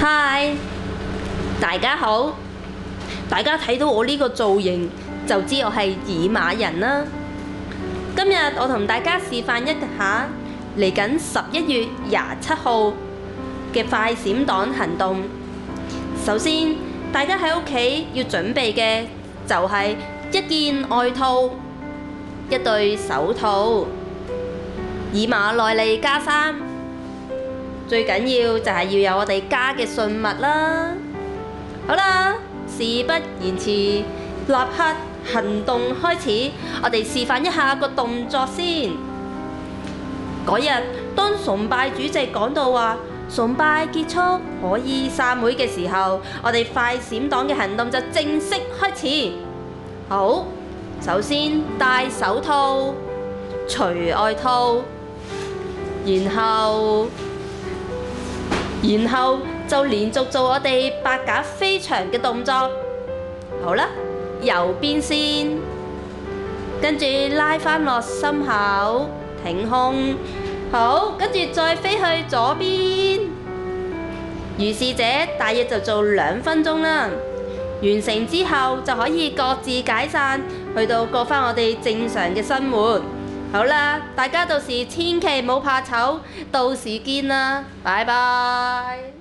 嗨，大家好！大家睇到我呢個造型就知我係以馬人啦。今日我同大家示範一下嚟緊11月27號嘅快閃黨行動。首先，大家喺屋企要準備嘅就係一件外套、一對手套、以馬內利加衫。最緊要就係要有我哋家嘅信物啦。好啦，事不宜遲，立刻行動開始。我哋示範一下個動作先。嗰日當崇拜主席講到話崇拜結束可以散會嘅時候，我哋快閃黨嘅行動就正式開始。好，首先戴手套，除外套，然後就連續做我哋八架飛翔嘅動作。好啦，右邊先，跟住拉返落心口，挺胸。好，跟住再飛去左邊。如是者大約就做2分鐘啦。完成之後就可以各自解散，去到過返我哋正常嘅生活。好啦，大家到時千祈唔好怕醜，到時見啦，拜拜。